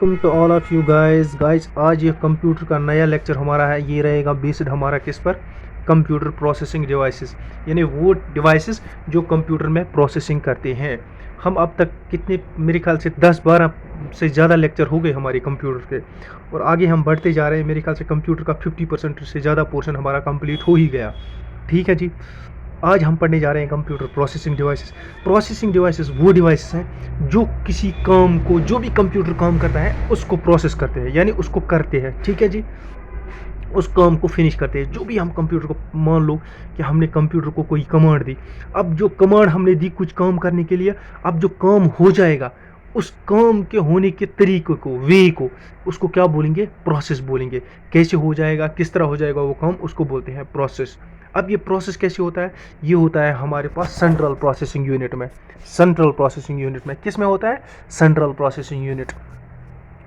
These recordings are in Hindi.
Welcome to all of you guys आज ये कंप्यूटर का नया लेक्चर हमारा है। ये रहेगा बेस्ड हमारा किस पर, कंप्यूटर प्रोसेसिंग डिवाइसेस, यानी वो डिवाइसेस जो कंप्यूटर में प्रोसेसिंग करते हैं। हम अब तक कितने, मेरे ख्याल से 10-12 से ज़्यादा लेक्चर हो गए हमारे कंप्यूटर के, और आगे हम बढ़ते जा रहे हैं। मेरे ख्याल से कंप्यूटर का 50% से ज़्यादा पोर्शन हमारा कंप्लीट हो ही गया। ठीक है जी। आज हम पढ़ने जा रहे हैं computer processing devices. Processing devices वो डिवाइसेस हैं जो किसी काम को, जो भी कंप्यूटर काम करता है उसको प्रोसेस करते हैं, यानी उसको करते हैं। ठीक है जी, उस काम को फिनिश करते हैं। जो भी हम कंप्यूटर को, मान लो कि हमने कंप्यूटर को कोई कमांड दी, अब जो कमांड हमने दी कुछ काम करने के लिए, अब जो काम हो जाएगा उस काम के होने के तरीके को, वे को, उसको क्या बोलेंगे? प्रोसेस बोलेंगे। कैसे हो जाएगा, किस तरह हो जाएगा वो काम, उसको बोलते हैं प्रोसेस। अब ये प्रोसेस कैसे होता है? ये होता है हमारे पास सेंट्रल प्रोसेसिंग यूनिट में। सेंट्रल प्रोसेसिंग यूनिट में किस में होता है? Central processing unit.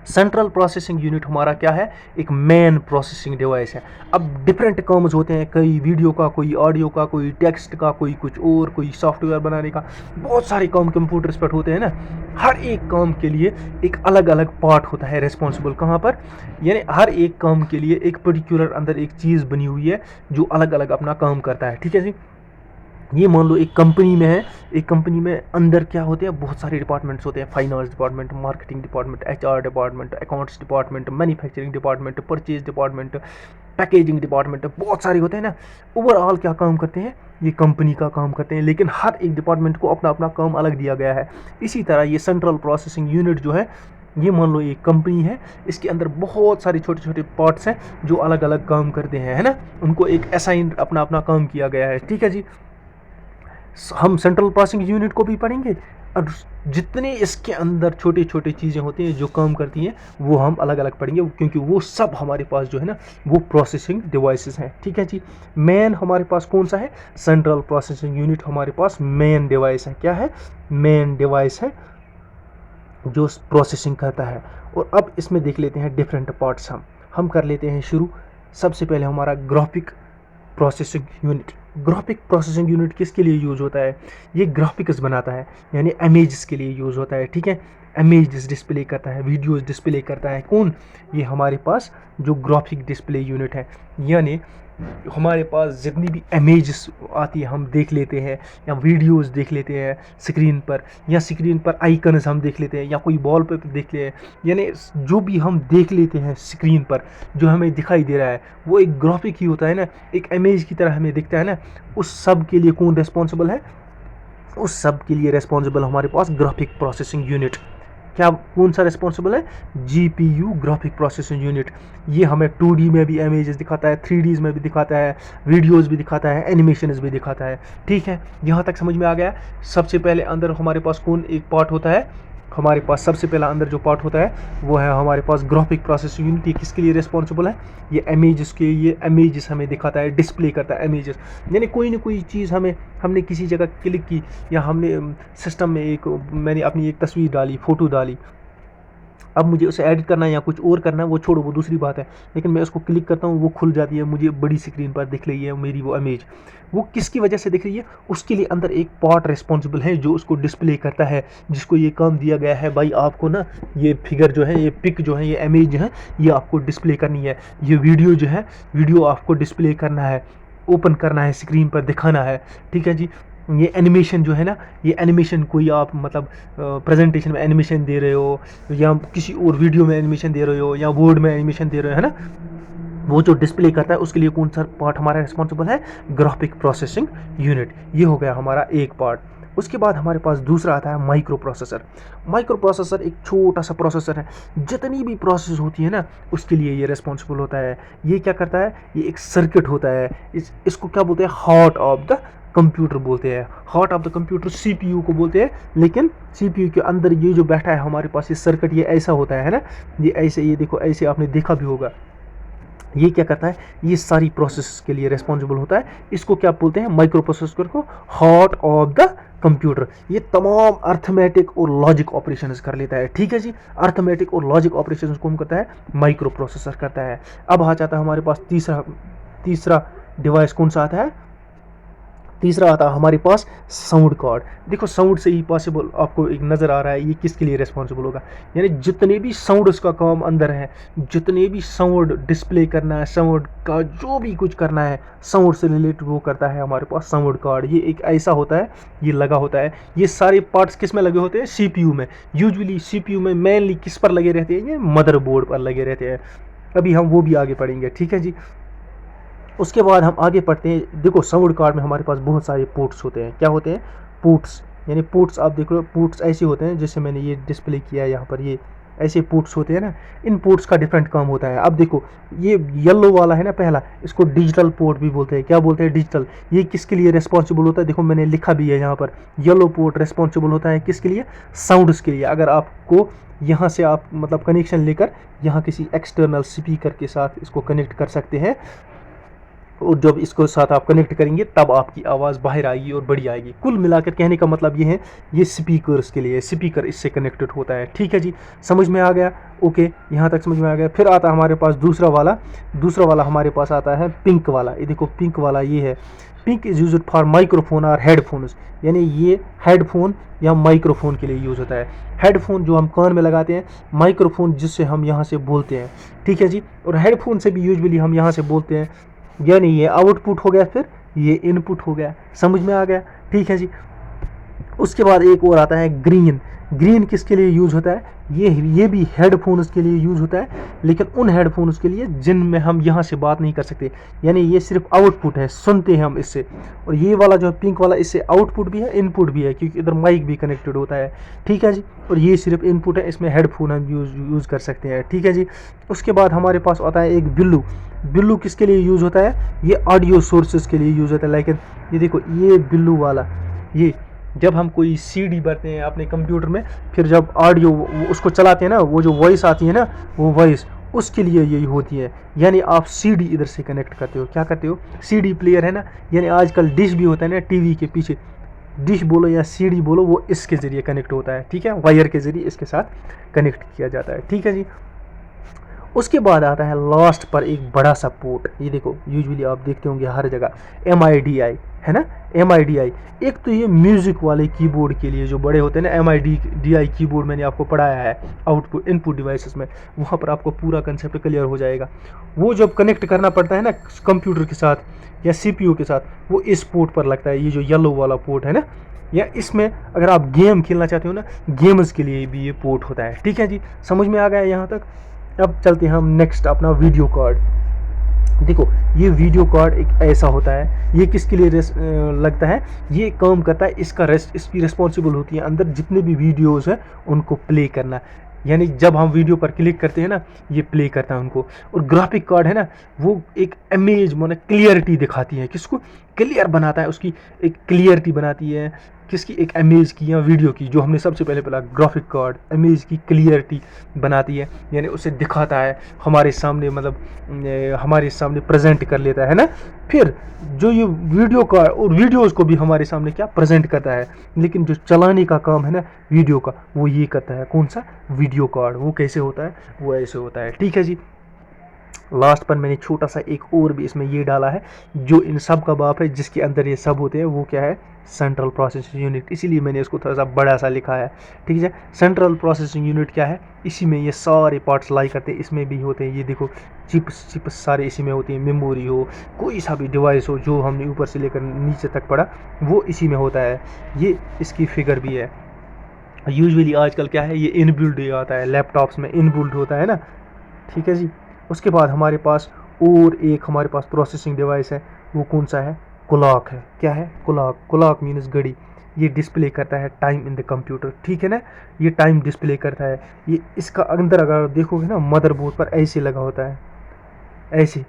Central processing unit हमारा क्या है? एक मेन प्रोसेसिंग डिवाइस है। अब डिफरेंट काम्स होते हैं, कोई वीडियो का, कोई ऑडियो का, कोई टेक्स्ट का, कोई कुछ और, कोई सॉफ्टवेयर बनाने का, बहुत सारे काम कंप्यूटर्स पर होते हैं ना। हर एक काम के लिए एक अलग अलग पार्ट होता है रिस्पॉन्सिबल। कहाँ पर? यानी हर एक काम के लिए एक पर्टिकुलर अंदर एक चीज़ बनी हुई है जो अलग अलग अपना काम करता है। ठीक है जी। ये मान लो एक कंपनी में है, एक कंपनी में अंदर क्या होते हैं? बहुत सारे डिपार्टमेंट्स होते हैं। Finance department, marketing department, HR department, accounts department, manufacturing department, purchase department, packaging department, बहुत सारे होते हैं ना। ओवरऑल क्या काम करते हैं? ये कंपनी का काम करते हैं, लेकिन हर एक डिपार्टमेंट को अपना अपना काम अलग दिया गया है। इसी तरह ये सेंट्रल प्रोसेसिंग यूनिट जो है, ये मान लो एक कंपनी है, इसके अंदर बहुत सारे छोटे छोटे पार्ट्स हैं जो अलग अलग काम करते हैं, है ना। उनको एक असाइन अपना अपना काम किया गया है। ठीक है जी। हम सेंट्रल प्रोसेसिंग यूनिट को भी पढ़ेंगे, और जितने इसके अंदर छोटी छोटी चीज़ें होती हैं जो काम करती हैं वो हम अलग अलग पढ़ेंगे, क्योंकि वो सब हमारे पास जो है ना वो प्रोसेसिंग डिवाइसेस हैं। ठीक है जी। मेन हमारे पास कौन सा है? सेंट्रल प्रोसेसिंग यूनिट हमारे पास मेन डिवाइस है। क्या है? मेन डिवाइस है जो प्रोसेसिंग करता है। और अब इसमें देख लेते हैं डिफरेंट पार्ट्स। हम कर लेते हैं शुरू। सबसे पहले हमारा graphic processing unit. Graphic processing unit किसके लिए यूज़ होता है? ये ग्राफिक्स बनाता है, यानी इमेजेस के लिए यूज़ होता है। ठीक है, इमेजेस डिस्प्ले करता है, वीडियोस डिस्प्ले करता है। कौन? ये हमारे पास जो ग्राफिक डिस्प्ले यूनिट है, यानी हमारे पास जितनी भी इमेजेस आती है हम देख लेते हैं, या वीडियोस देख लेते हैं स्क्रीन पर, या स्क्रीन पर आइकन्स हम देख लेते हैं, या कोई वॉल पेपर देख लेते हैं, यानी जो भी हम देख लेते हैं स्क्रीन पर जो हमें दिखाई दे रहा है वो एक ग्राफिक ही होता है ना, एक इमेज की तरह हमें दिखता है ना। उस सब के लिए कौन रिस्पॉन्सिबल है? उस सब के लिए रिस्पॉन्सिबल हमारे पास ग्राफिक प्रोसेसिंग यूनिट। क्या, कौन सा रिस्पॉन्सिबल है? GPU, graphic processing unit. ये हमें 2D में भी इमेजेस दिखाता है, 3D में भी दिखाता है, वीडियोस भी दिखाता है, एनिमेशंस भी दिखाता है। ठीक है, यहाँ तक समझ में आ गया। सबसे पहले अंदर हमारे पास कौन एक पार्ट होता है? हमारे पास सबसे पहला अंदर जो पार्ट होता है वो है हमारे पास ग्राफिक प्रोसेसिंग यूनिट। ये किसके लिए रिस्पॉन्सिबल है? ये इमेजेस के, ये इमेजेस हमें दिखाता है, डिस्प्ले करता है इमेजेस। यानी कोई ना कोई चीज़ हमने किसी जगह क्लिक की, या हमने सिस्टम में मैंने अपनी एक तस्वीर डाली, फ़ोटो डाली, अब मुझे उसे एडिट करना है या कुछ और करना है, वो छोड़ो, वो दूसरी बात है। लेकिन मैं उसको क्लिक करता हूँ, वो खुल जाती है, मुझे बड़ी स्क्रीन पर दिख रही है मेरी वो इमेज। वो किसकी वजह से दिख रही है? उसके लिए अंदर एक पार्ट रिस्पॉन्सिबल है जो उसको डिस्प्ले करता है, जिसको ये काम दिया गया है, भाई आपको ना ये फिगर जो है, ये पिक जो है, ये इमेज जो है, ये आपको डिस्प्ले करनी है। ये वीडियो जो है, वीडियो आपको डिस्प्ले करना है, ओपन करना है, स्क्रीन पर दिखाना है। ठीक है जी। ये एनिमेशन जो है ना, ये एनिमेशन कोई आप मतलब प्रेजेंटेशन में एनिमेशन दे रहे हो, या किसी और वीडियो में एनिमेशन दे रहे हो, या वर्ड में एनिमेशन दे रहे हो, है ना, वो जो डिस्प्ले करता है उसके लिए कौन सा पार्ट हमारा रिस्पॉन्सिबल है? Graphic processing unit. ये हो गया हमारा एक पार्ट। उसके बाद हमारे पास दूसरा आता है माइक्रो प्रोसेसर। माइक्रो प्रोसेसर एक छोटा सा प्रोसेसर है, जितनी भी प्रोसेस होती है ना उसके लिए ये रिस्पॉन्सिबल होता है। ये क्या करता है? ये एक सर्किट होता है, इसको क्या बोलते हैं? हार्ट ऑफ द कंप्यूटर बोलते हैं। Heart of the computer CPU को बोलते हैं, लेकिन सीपीयू के अंदर ये जो बैठा है हमारे पास ये सर्किट, ये ऐसा होता है ना, ये ऐसे, ये देखो ऐसे, आपने देखा भी होगा। ये क्या करता है? ये सारी प्रोसेस के लिए रिस्पॉन्सिबल होता है। इसको क्या बोलते हैं? माइक्रो प्रोसेसर को हार्ट ऑफ द कंप्यूटर। ये तमाम अर्थमेटिक और लॉजिक ऑपरेशंस कर लेता है। ठीक है जी। अर्थमेटिक और लॉजिक ऑपरेशंस कौन करता है? माइक्रो प्रोसेसर करता है। अब आ जाता है हमारे पास तीसरा डिवाइस, कौन सा आता है? तीसरा आता है हमारे पास साउंड कार्ड। देखो साउंड से ही पॉसिबल आपको एक नज़र आ रहा है ये किसके लिए रिस्पॉन्सिबल होगा, यानी जितने भी साउंड उसका काम अंदर है, जितने भी साउंड डिस्प्ले करना है, साउंड का जो भी कुछ करना है साउंड से रिलेटेड वो करता है हमारे पास साउंड कार्ड। ये एक ऐसा होता है, ये लगा होता है। ये सारे पार्ट्स किस में लगे होते हैं, सीपीयू में। यूजुअली सीपीयू में मेनली किस पर लगे रहते हैं, ये मदरबोर्ड पर लगे रहते हैं। अभी हम वो भी आगे पढ़ेंगे, ठीक है जी। उसके बाद हम आगे पढ़ते हैं। देखो साउंड कार्ड में हमारे पास बहुत सारे पोर्ट्स होते हैं। क्या होते हैं, पोर्ट्स, यानी पोर्ट्स आप देख लो, पोर्ट्स ऐसे होते हैं जैसे मैंने ये डिस्प्ले किया है यहाँ पर, ये ऐसे पोर्ट्स होते हैं ना। इन पोर्ट्स का डिफरेंट काम होता है। अब देखो ये येलो वाला है ना पहला, इसको डिजिटल पोर्ट भी बोलते हैं। क्या बोलते हैं, डिजिटल। ये किसके लिए रिस्पॉन्सिबल होता है, देखो मैंने लिखा भी है यहाँ पर, येलो पोर्ट रिस्पॉन्सिबल होता है किसके लिए, साउंड्स के लिए। अगर आपको यहाँ से आप मतलब कनेक्शन लेकर यहाँ किसी एक्सटर्नल स्पीकर के साथ इसको कनेक्ट कर सकते हैं, और जब इसको साथ आप कनेक्ट करेंगे तब आपकी आवाज़ बाहर आएगी और बड़ी आएगी। कुल मिलाकर कहने का मतलब ये है, ये स्पीकर्स के लिए, स्पीकर इससे कनेक्टेड होता है, ठीक है जी। समझ में आ गया, ओके, यहाँ तक समझ में आ गया। फिर आता है हमारे पास दूसरा वाला हमारे पास आता है पिंक वाला। ये देखो पिंक वाला ये है। Pink is used for microphone और हेडफोन्स, यानी ये हेडफोन या माइक्रोफोन के लिए यूज़ होता है। हेडफोन जो हम कान में लगाते हैं, माइक्रोफोन जिससे हम यहाँ से बोलते हैं, ठीक है जी। और हेडफोन से भी यूजुअली हम यहाँ से बोलते हैं, यानी ये आउटपुट हो गया, फिर ये इनपुट हो गया। समझ में आ गया, ठीक है जी। उसके बाद एक और आता है ग्रीन। ग्रीन किसके लिए यूज़ होता है, ये भी हेडफोन्स के लिए यूज़ होता है, लेकिन उन हेडफोन्स के लिए जिनमें हम यहाँ से बात नहीं कर सकते, यानी ये सिर्फ आउटपुट है, सुनते हैं हम इससे। और ये वाला जो है पिंक वाला, इससे आउटपुट भी है इनपुट भी है, क्योंकि इधर माइक भी कनेक्टेड होता है, ठीक है जी। और ये सिर्फ इनपुट है, इसमें हेडफोन हम यूज़ कर सकते हैं, ठीक है जी। उसके बाद हमारे पास आता है एक बिल्लू। बिल्लू किसके लिए यूज़ होता है, ये ऑडियो सोर्सेज के लिए यूज़ होता है। लेकिन ये देखो ये बिल्लू वाला, ये जब हम कोई सीडी भरते हैं अपने कंप्यूटर में, फिर जब ऑडियो उसको चलाते हैं ना, वो जो वॉइस आती है ना, वो वॉइस उसके लिए यही होती है। यानी आप सीडी इधर से कनेक्ट करते हो, क्या करते हो, सीडी प्लेयर है ना, यानी आजकल डिश भी होता है ना टीवी के पीछे, डिश बोलो या सीडी बोलो, वो इसके ज़रिए कनेक्ट होता है, ठीक है, वायर के ज़रिए इसके साथ कनेक्ट किया जाता है, ठीक है जी। उसके बाद आता है लास्ट पर एक बड़ा सा पोर्ट। ये देखो यूजुअली आप देखते होंगे हर जगह MIDI है ना, MIDI। एक तो ये म्यूज़िक वाले कीबोर्ड के लिए जो बड़े होते हैं ना, MIDI कीबोर्ड मैंने आपको पढ़ाया है आउटपुट इनपुट डिवाइसेस में, वहाँ पर आपको पूरा कंसेप्ट क्लियर हो जाएगा। वो जब कनेक्ट करना पड़ता है ना कंप्यूटर के साथ या CPU के साथ, वो इस पोर्ट पर लगता है, ये जो येलो वाला पोर्ट है ना, या इसमें अगर आप गेम खेलना चाहते हो ना, गेम्स के लिए भी ये पोर्ट होता है, ठीक है जी। समझ में आ गया यहाँ तक। अब चलते हैं हम नेक्स्ट अपना वीडियो कार्ड। देखो ये वीडियो कार्ड एक ऐसा होता है, ये किसके लिए लगता है, ये काम करता है, इसकी रिस्पॉन्सिबल होती है अंदर जितने भी वीडियोस हैं उनको प्ले करना। यानी जब हम वीडियो पर क्लिक करते हैं ना, ये प्ले करता है उनको। और ग्राफिक कार्ड है ना, वो एक इमेज माने क्लियरिटी दिखाती है, किसको क्लियर बनाता है, उसकी एक क्लियरिटी बनाती है, किसकी, एक इमेज की या वीडियो की, जो हमने सबसे पहले पढ़ा। ग्राफिक कार्ड इमेज की क्लियरिटी बनाती है, यानी उसे दिखाता है हमारे सामने, मतलब हमारे सामने प्रेजेंट कर लेता है ना। फिर जो ये वीडियो कार्ड और वीडियोज़ को भी हमारे सामने क्या प्रेजेंट करता है, लेकिन जो चलाने का काम है ना वीडियो का, वो ये करता है, कौन सा, वीडियो कार्ड। वो कैसे होता है, वो ऐसे होता है, ठीक है जी। लास्ट पर मैंने छोटा सा एक और भी इसमें ये डाला है, जो इन सब का बाप है, जिसके अंदर ये सब होते हैं, वो क्या है, सेंट्रल प्रोसेसिंग यूनिट। इसीलिए मैंने इसको थोड़ा सा बड़ा सा लिखा है, ठीक है। सेंट्रल प्रोसेसिंग यूनिट क्या है, इसी में ये सारे पार्ट्स लाई करते हैं, इसमें भी होते हैं। ये देखो चिप्स सारे इसी में होती हैं, मेमोरी हो, कोई सा भी डिवाइस हो जो हमने ऊपर से लेकर नीचे तक पढ़ा, वो इसी में होता है। ये इसकी फिगर भी है। यूजुअली आजकल क्या है, ये इनबिल्ड आता है, लैपटॉप्स में इनबिल्ड होता है ना, ठीक है जी। उसके बाद हमारे पास और एक हमारे पास प्रोसेसिंग डिवाइस है, वो कौन सा है, क्लॉक है। क्या है, क्लॉक। क्लॉक मीन्स घड़ी। ये डिस्प्ले करता है टाइम इन द कंप्यूटर, ठीक है ना, ये टाइम डिस्प्ले करता है। ये इसका अंदर अगर देखोगे ना, मदरबोर्ड पर ऐसे लगा होता है, ऐसे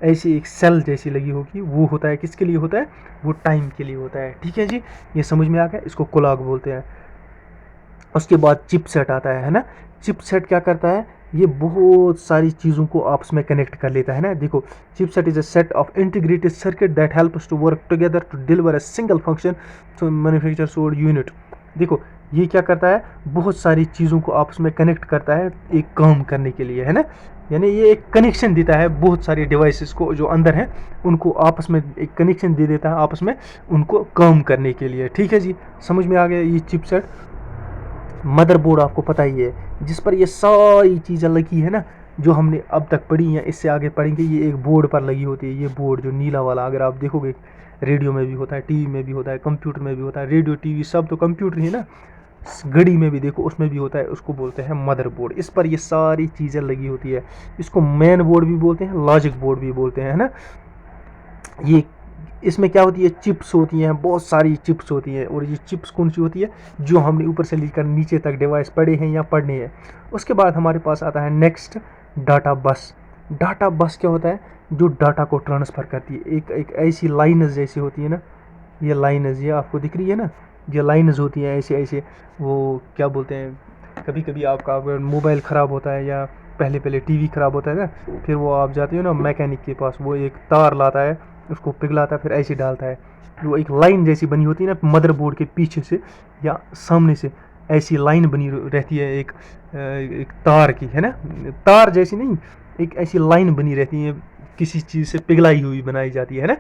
ऐसी एक सेल जैसी लगी होगी, वो होता है, किसके लिए होता है, वो टाइम के लिए होता है, ठीक है जी। ये समझ में आ गया, इसको क्लॉक बोलते हैं। उसके बाद चिपसेट आता है ना। चिपसेट क्या करता है, ये बहुत सारी चीज़ों को आपस में कनेक्ट कर लेता है ना। देखो chipset is a set of integrated circuit that helps to work together to deliver a single function to manufacture sold unit. देखो ये क्या करता है, बहुत सारी चीज़ों को आपस में कनेक्ट करता है एक काम करने के लिए, है ना। यानी ये एक कनेक्शन देता है बहुत सारे डिवाइसेस को जो अंदर हैं, उनको आपस में एक कनेक्शन दे देता है आपस में, उनको काम करने के लिए। ठीक है जी, समझ में आ गया। ये चिपसेट मदरबोर्ड आपको पता ही है, जिस पर ये सारी चीज़ें लगी है ना, जो हमने अब तक पढ़ी हैं, इससे आगे पढ़ेंगे। ये एक बोर्ड पर लगी होती है, ये बोर्ड जो नीला वाला, अगर आप देखोगे रेडियो में भी होता है, टीवी में भी होता है, कंप्यूटर में भी होता है। रेडियो टीवी सब तो कंप्यूटर ही ना, घड़ी में भी देखो उसमें भी होता है, उसको बोलते हैं मदरबोर्ड। इस पर ये सारी चीज़ें लगी होती है। इसको मेन बोर्ड भी बोलते हैं, लॉजिक बोर्ड भी बोलते हैं, है ना। ये इसमें क्या होती है, चिप्स होती हैं, बहुत सारी चिप्स होती हैं। और ये चिप्स कौन सी होती है, जो हमने ऊपर से लेकर नीचे तक डिवाइस पढ़े हैं या पढ़ने हैं। उसके बाद हमारे पास आता है नेक्स्ट, डाटा बस। डाटा बस क्या होता है, जो डाटा को ट्रांसफ़र करती है। एक ऐसी लाइनस जैसी होती है ना, ये लाइनस, ये आपको दिख रही है ना, ये लाइनस होती हैं ऐसे ऐसे। वो क्या बोलते हैं, कभी कभी आपका अगर मोबाइल ख़राब होता है या पहले टीवी ख़राब होता है ना, फिर वो आप जाते हो ना मैकेनिक के पास, वो एक तार लाता है, उसको पिघलाता है, फिर ऐसे डालता है। वो एक लाइन जैसी बनी होती है ना मदरबोर्ड के पीछे से या सामने से, ऐसी लाइन बनी रहती है एक तार की, है ना। तार जैसी नहीं, एक ऐसी लाइन बनी रहती है, किसी चीज़ से पिघलाई हुई बनाई जाती है ना,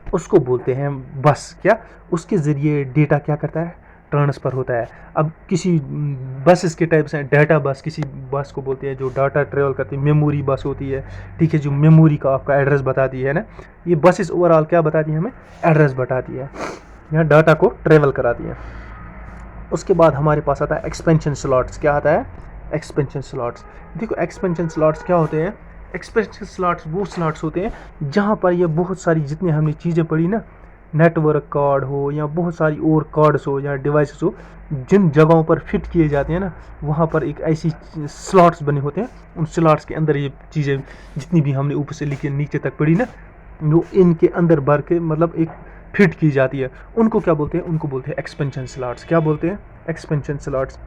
उसको बोलते हैं बस। क्या, उसके ज़रिए डेटा क्या करता है, ट्रांसफ़र होता है। अब किसी बसेस के टाइप से डाटा बस, किसी बस को बोलते हैं जो डाटा ट्रेवल करती है। मेमोरी बस होती है, ठीक है, जो मेमोरी का आपका एड्रेस बताती है ना। ये बसेस ओवरऑल क्या बताती है, हमें एड्रेस बताती है, यहाँ डाटा को ट्रेवल कराती है। उसके बाद हमारे पास आता है एक्सपेंशन स्लॉट्स। क्या आता है, एक्सपेंशन स्लॉट्स। देखो एक्सपेंशन स्लॉट्स क्या होते हैं, एक्सपेंशन स्लॉट्स वो स्लॉट्स होते हैं जहाँ पर ये बहुत सारी जितनी हमने चीज़ें पढ़ी ना, नेटवर्क कार्ड हो या बहुत सारी और कार्ड्स हो या डिवाइसेस हो, जिन जगहों पर फिट किए जाते हैं ना, वहाँ पर एक ऐसी स्लॉट्स बने होते हैं। उन स्लॉट्स के अंदर ये चीज़ें जितनी भी हमने ऊपर से लेके नीचे तक पढ़ी ना, वो इनके अंदर भर के मतलब एक फिट की जाती है। उनको क्या बोलते हैं, उनको बोलते हैं एक्सपेंशन स्लॉट्स। क्या बोलते हैं, एक्सपेंशन स्लॉट्स।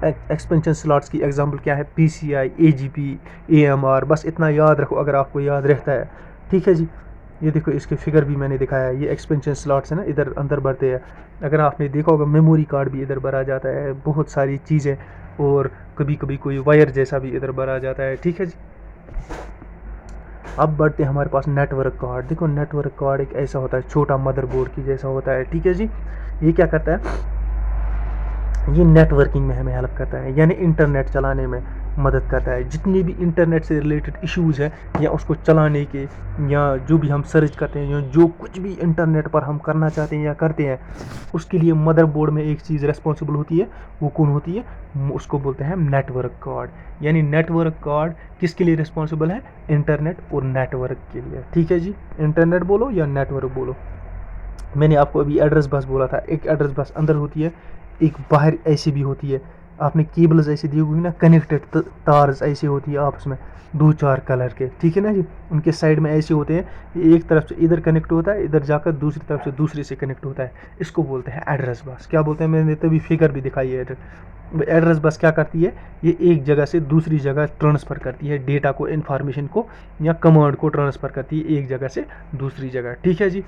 एक्सपेंशन स्लॉट्स की एग्जांपल क्या है, PCI, AGP, AMR। बस इतना याद रखो अगर आपको याद रहता है, ठीक है जी। ये देखो इसके फिगर भी मैंने दिखाया है, ये एक्सपेंशन स्लॉट्स है ना, इधर अंदर भरते हैं। अगर आपने देखा होगा मेमोरी कार्ड भी इधर भरा जाता है, बहुत सारी चीज़ें, और कभी कभी कोई वायर जैसा भी इधर भरा जाता है, ठीक है जी। अब बढ़ते हैं हमारे पास नेटवर्क कार्ड। देखो नेटवर्क कार्ड एक ऐसा होता है, छोटा मदरबोर्ड की जैसा होता है, ठीक है जी। ये क्या करता है, ये नेटवर्किंग में हमें हेल्प करता है, यानी इंटरनेट चलाने में मदद करता है। जितनी भी इंटरनेट से रिलेटेड इश्यूज़ है या उसको चलाने के, या जो भी हम सर्च करते हैं, या जो कुछ भी इंटरनेट पर हम करना चाहते हैं या करते हैं, उसके लिए मदरबोर्ड में एक चीज़ रिस्पॉन्सिबल होती है। वो कौन होती है, उसको बोलते हैं नेटवर्क कार्ड। यानी नेटवर्क कार्ड किसके लिए रिस्पॉन्सिबल है, इंटरनेट और नेटवर्क के लिए, ठीक है जी। इंटरनेट बोलो या नेटवर्क बोलो। मैंने आपको अभी एड्रेस बस बोला था, एक एड्रेस बस अंदर होती है, एक बाहर ऐसी भी होती है। आपने केबल्स ऐसे दी होगी ना, कनेक्टेड तार्स ऐसी होती है आपस में, 2-4 कलर के, ठीक है ना जी। उनके साइड में ऐसे होते हैं, एक तरफ से इधर कनेक्ट होता है, इधर जाकर दूसरी तरफ से दूसरे से कनेक्ट होता है। इसको बोलते हैं एड्रेस बस। क्या बोलते हैं, मैंने तभी फिगर भी दिखाई है। एड्रेस बस क्या करती है, ये एक जगह से दूसरी जगह ट्रांसफ़र करती है डेटा को, इन्फॉर्मेशन को, या कमांड को ट्रांसफ़र करती है एक जगह से दूसरी जगह, ठीक है जी।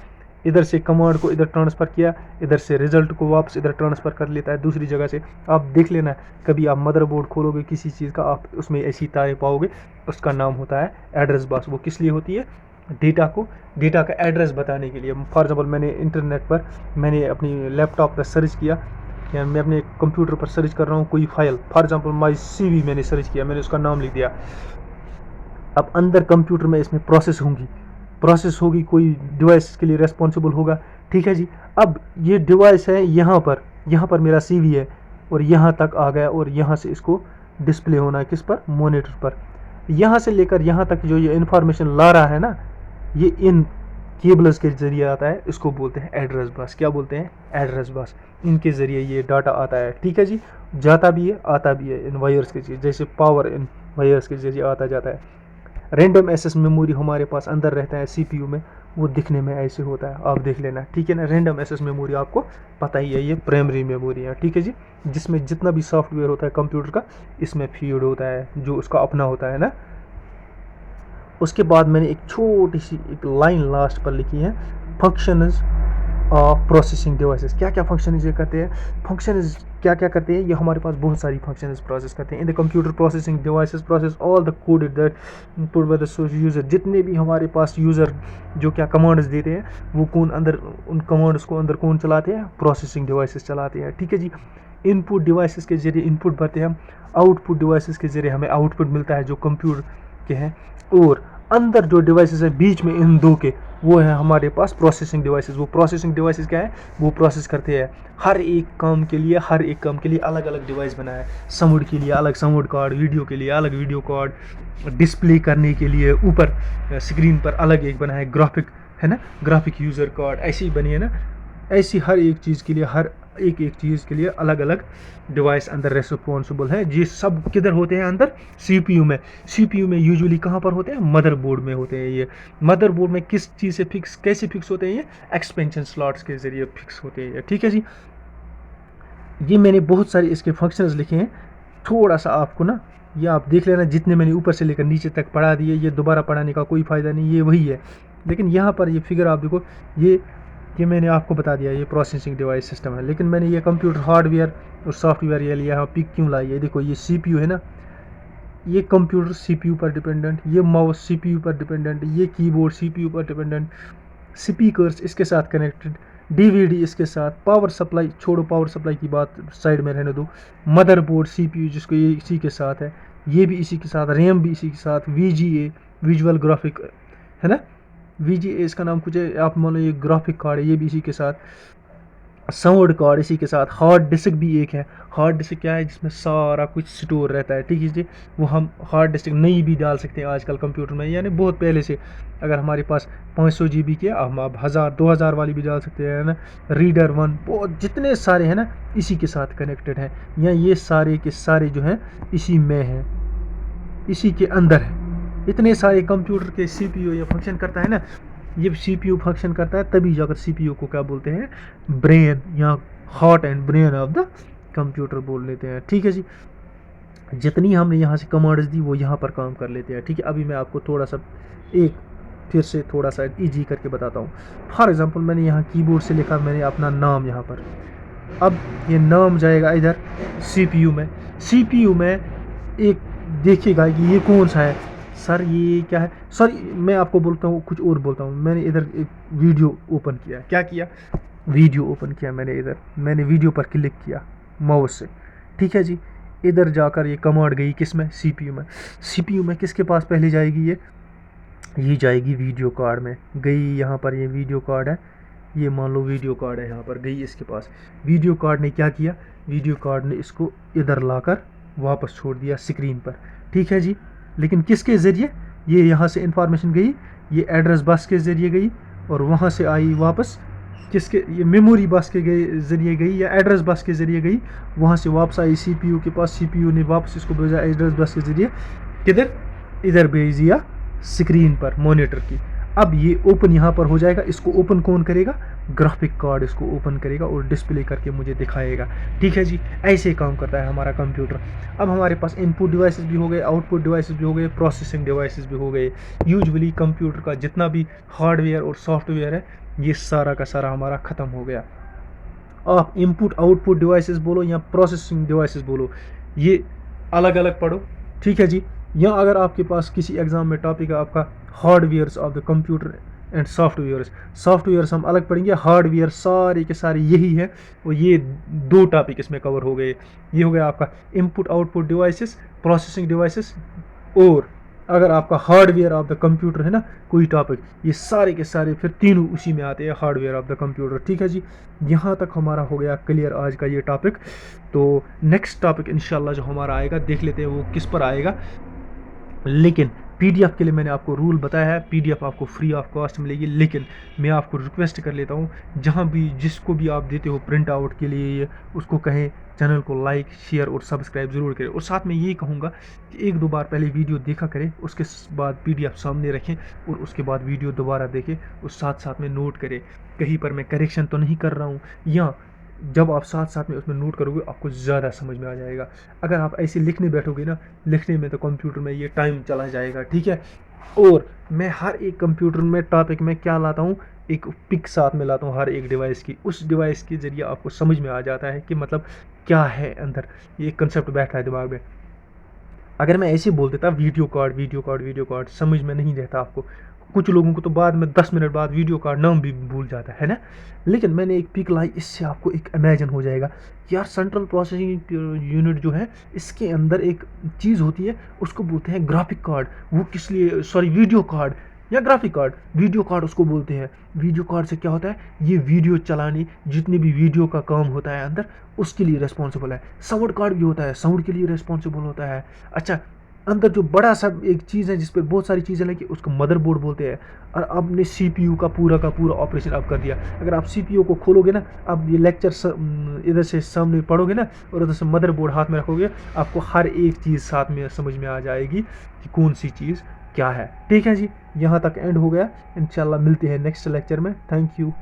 इधर से कमांड को इधर ट्रांसफ़र किया, इधर से रिजल्ट को वापस इधर ट्रांसफ़र कर लेता है दूसरी जगह से। आप देख लेना, कभी आप मदरबोर्ड खोलोगे किसी चीज़ का, आप उसमें ऐसी तारें पाओगे, उसका नाम होता है एड्रेस बस। वो किस लिए होती है, डेटा का एड्रेस बताने के लिए। फॉर एग्जांपल मैंने इंटरनेट पर, मैंने अपनी लैपटॉप पर सर्च किया, या मैं अपने कंप्यूटर पर सर्च कर रहा हूँ कोई file, for example my CV मैंने सर्च किया, मैंने उसका नाम लिख दिया। अब अंदर कंप्यूटर में इसमें प्रोसेस होगी, कोई डिवाइस के लिए रेस्पॉन्सिबल होगा, ठीक है जी। अब ये डिवाइस है यहाँ पर मेरा CV है, और यहाँ तक आ गया, और यहाँ से इसको डिस्प्ले होना है किस पर, मॉनिटर पर। यहाँ से लेकर यहाँ तक जो ये इन्फॉर्मेशन ला रहा है ना, ये इन केबल्स के ज़रिए आता है, इसको बोलते हैं एड्रेस बस। क्या बोलते हैं, एड्रेस बस। इनके ज़रिए ये डाटा आता है, ठीक है जी। जाता भी है आता भी है इन वायर्स के ज़रिए, जैसे पावर इन वायर्स के ज़रिए आता जाता है। रैंडम एक्सेस मेमोरी हमारे पास अंदर रहता है CPU में, वो दिखने में ऐसे होता है, आप देख लेना, ठीक है ना। रैंडम एक्सेस मेमोरी आपको पता ही है, ये प्राइमरी मेमोरी है, ठीक है जी, जिसमें जितना भी सॉफ्टवेयर होता है कंप्यूटर का, इसमें फीड होता है, जो उसका अपना होता है ना। उसके बाद मैंने एक छोटी सी एक लाइन लास्ट पर लिखी है, फंक्शंस प्रोसेसिंग डिवाइसेस क्या क्या फंक्शन ये करते हैं, फंक्शन क्या क्या करते हैं, ये हमारे पास बहुत सारी फंक्शन प्रोसेस करते हैं। In the computer processing devices process all the code that put by the user, जितने भी हमारे पास यूज़र जो क्या कमांड्स देते हैं वो कौन अंदर उन कमांड्स को अंदर कौन चलाते हैं, प्रोसेसिंग डिवाइसेस चलाते हैं। ठीक है जी। इनपुट डिवाइसेस के जरिए इनपुट भरते हैं हम, आउटपुट डिवाइसेस के जरिए हमें आउटपुट मिलता है जो कंप्यूटर के हैं, और अंदर जो डिवाइसेस है बीच में इन दो के, वो है हमारे पास प्रोसेसिंग डिवाइसेस। वो प्रोसेसिंग डिवाइसेस क्या है, वो प्रोसेस करते हैं हर एक काम के लिए अलग अलग डिवाइस बनाया है। साउंड के लिए अलग साउंड कार्ड, वीडियो के लिए अलग वीडियो कार्ड, डिस्प्ले करने के लिए ऊपर स्क्रीन पर अलग एक बना है, ग्राफिक है ना, ग्राफिक यूज़र कार्ड ऐसी ही बनी है ना। ऐसी हर एक चीज़ के लिए, हर एक चीज़ के लिए अलग अलग डिवाइस अंदर रिस्पॉन्सिबल है। ये सब किधर होते हैं, अंदर सीपीयू में। सीपीयू में यूजुअली कहाँ पर होते हैं, मदरबोर्ड में होते हैं। ये मदरबोर्ड में किस चीज़ से फिक्स, कैसे फिक्स होते हैं, ये एक्सपेंशन स्लॉट्स के ज़रिए फिक्स होते हैं। ठीक है जी। ये मैंने बहुत सारे इसके फंक्शंस लिखे हैं, थोड़ा सा आपको ना ये आप देख लेना, जितने मैंने ऊपर से लेकर नीचे तक पढ़ा दिए, ये दोबारा पढ़ाने का कोई फ़ायदा नहीं, ये वही है। लेकिन यहाँ पर ये फिगर आप देखो, ये मैंने आपको बता दिया, ये प्रोसेसिंग डिवाइस सिस्टम है। लेकिन मैंने ये कंप्यूटर हार्डवेयर और सॉफ्टवेयर ये लिया है, पिक क्यों लाई है, देखो ये सीपीयू है ना, ये कंप्यूटर सीपीयू पर डिपेंडेंट, ये माउस सीपीयू पर डिपेंडेंट, ये कीबोर्ड सीपीयू पर डिपेंडेंट, स्पीकर्स इसके साथ कनेक्टेड, डीवीडी इसके साथ, पावर सप्लाई, छोड़ो पावर सप्लाई की बात साइड में रहने दो, मदरबोर्ड सीपीयू जिसको ये इसी के साथ है, ये भी इसी के साथ, रैम भी इसी के साथ, वीजीए विजुअल ग्राफिक है ना, वीजीए इसका नाम कुछ है, आप मान लो ये ग्राफिक कार्ड है, ये भी इसी के साथ, साउंड कार्ड इसी के साथ, हार्ड डिस्क भी एक है। हार्ड डिस्क क्या है, जिसमें सारा कुछ स्टोर रहता है। ठीक है जी। वो हम हार्ड डिस्क नई भी डाल सकते हैं आजकल कंप्यूटर में, यानी बहुत पहले से अगर हमारे पास 500 GB की हम आप 1000 2000 वाली भी डाल सकते हैं ना। रीडर वन, बहुत जितने सारे हैं ना इसी के साथ कनेक्टेड हैं, या ये सारे के सारे जो हैं इसी में हैं, इसी के अंदर है। इतने सारे कंप्यूटर के सीपीयू ये फंक्शन करता है ना, ये सीपीयू फंक्शन करता है, तभी जाकर सीपीयू को क्या बोलते हैं, ब्रेन या heart and brain of the computer बोल लेते हैं। ठीक है जी। जितनी हमने यहाँ से कमांड्स दी वो यहाँ पर काम कर लेते हैं। ठीक है। अभी मैं आपको थोड़ा सा एक फिर से थोड़ा सा ईजी करके बताता हूँ। फॉर एग्जांपल मैंने यहाँ कीबोर्ड से लिखा, मैंने अपना नाम यहाँ पर, अब ये नाम जाएगा इधर सीपीयू में। सीपीयू में एक देखिएगा कि ये कौन सा है, सर ये क्या है, सर मैं आपको बोलता हूँ कुछ और बोलता हूँ। मैंने इधर एक वीडियो ओपन किया, क्या किया, वीडियो ओपन किया मैंने इधर, मैंने वीडियो पर क्लिक किया माउस से। ठीक है जी। इधर जाकर ये कमांड गई किस में, सीपीयू में। सीपीयू में किसके पास पहले जाएगी, ये जाएगी वीडियो कार्ड में, गई यहाँ पर, ये वीडियो कार्ड है, ये मान लो वीडियो कार्ड है, यहाँ पर गई इसके पास। वीडियो कार्ड ने क्या किया, वीडियो कार्ड ने इसको इधर लाकर वापस छोड़ दिया स्क्रीन पर। ठीक है जी। लेकिन किसके ज़रिए, ये यहाँ से इंफॉर्मेशन गई, ये एड्रेस बस के ज़रिए गई, और वहाँ से आई वापस किसके, ये मेमोरी बस के ज़रिए गई या एड्रेस बस के ज़रिए गई, वहाँ से वापस आई सीपीयू के पास, सीपीयू ने वापस इसको भेजा एड्रेस बस के ज़रिए किधर, इधर भेज दिया स्क्रीन पर मॉनिटर की। अब ये ओपन यहाँ पर हो जाएगा, इसको ओपन कौन करेगा, ग्राफिक कार्ड इसको ओपन करेगा और डिस्प्ले करके मुझे दिखाएगा। ठीक है जी। ऐसे काम करता है हमारा कंप्यूटर। अब हमारे पास इनपुट डिवाइसेस भी हो गए, आउटपुट डिवाइसेस भी हो गए, प्रोसेसिंग डिवाइसेस भी हो गए। यूजुअली कंप्यूटर का जितना भी हार्डवेयर और सॉफ्टवेयर है ये सारा का सारा हमारा ख़त्म हो गया। आप इनपुट आउटपुट डिवाइसेस बोलो या प्रोसेसिंग डिवाइसेस बोलो, ये अलग अलग पढ़ो। ठीक है जी। या अगर आपके पास किसी एग्जाम में टॉपिक है आपका hardwares of the computer and softwares, softwares हम अलग पढ़ेंगे, हार्डवेयर सारे के सारे यही है, और ये दो टॉपिक इसमें कवर हो गए। ये हो गया आपका input output devices, processing devices, और अगर आपका हार्डवेयर ऑफ द कंप्यूटर है ना कोई टॉपिक, ये सारे के सारे फिर तीनों उसी में आते हैं, हार्डवेयर ऑफ द कंप्यूटर। ठीक है जी। यहाँ तक हमारा हो गया क्लियर आज का ये टॉपिक। तो नेक्स्ट टॉपिक इंशाल्लाह जो हमारा आएगा, देख लेते हैं वो किस पर आएगा। लेकिन पीडीएफ के लिए मैंने आपको रूल बताया है, पीडीएफ आपको फ्री ऑफ कॉस्ट मिलेगी। लेकिन मैं आपको रिक्वेस्ट कर लेता हूँ, जहाँ भी जिसको भी आप देते हो प्रिंट आउट के लिए, ये उसको कहें चैनल को लाइक शेयर और सब्सक्राइब ज़रूर करें। और साथ में ये कहूँगा कि एक दो बार पहले वीडियो देखा करें, उसके बाद पीडीएफ सामने रखें और उसके बाद वीडियो दोबारा देखें, और साथ साथ में नोट करें कहीं पर मैं करेक्शन तो नहीं कर रहा हूँ, या जब आप साथ साथ में उसमें नोट करोगे आपको ज़्यादा समझ में आ जाएगा। अगर आप ऐसे लिखने बैठोगे ना, लिखने में तो कंप्यूटर में ये टाइम चला जाएगा। ठीक है। और मैं हर एक कंप्यूटर में टॉपिक में क्या लाता हूँ, एक पिक साथ में लाता हूँ हर एक डिवाइस की। उस डिवाइस के ज़रिए आपको समझ में आ जाता है कि मतलब क्या है अंदर, ये कंसेप्ट बैठा है दिमाग में। अगर मैं ऐसे ही बोल देता video card video card video card, समझ में नहीं रहता आपको। कुछ लोगों को तो बाद में 10 मिनट बाद वीडियो कार्ड नाम भी भूल जाता है ना। लेकिन मैंने एक पिक लाई, इससे आपको एक इमेजिन हो जाएगा यार सेंट्रल प्रोसेसिंग यूनिट जो है, इसके अंदर एक चीज़ होती है, उसको बोलते हैं ग्राफिक कार्ड। वो किस लिए, सॉरी वीडियो कार्ड या ग्राफिक कार्ड, वीडियो कार्ड उसको बोलते हैं। वीडियो कार्ड से क्या होता है, ये वीडियो चलाने, जितनी भी वीडियो का काम होता है अंदर, उसके लिए रिस्पॉन्सिबल है। साउंड कार्ड भी होता है, साउंड के लिए रिस्पॉन्सिबल होता है। अच्छा, अंदर जो बड़ा सा एक चीज़ है जिस पर बहुत सारी चीज़ें लगी, उसको मदरबोर्ड बोलते हैं। और आपने सीपीयू का पूरा ऑपरेशन आप कर दिया। अगर आप सीपीयू को खोलोगे ना, आप ये लेक्चर इधर से सामने पढ़ोगे ना, और उधर से मदरबोर्ड हाथ में रखोगे, आपको हर एक चीज़ साथ में समझ में आ जाएगी कि कौन सी चीज़ क्या है। ठीक है जी, यहाँ तक एंड हो गया। इंशाल्लाह मिलते हैं नेक्स्ट लेक्चर में। Thank you.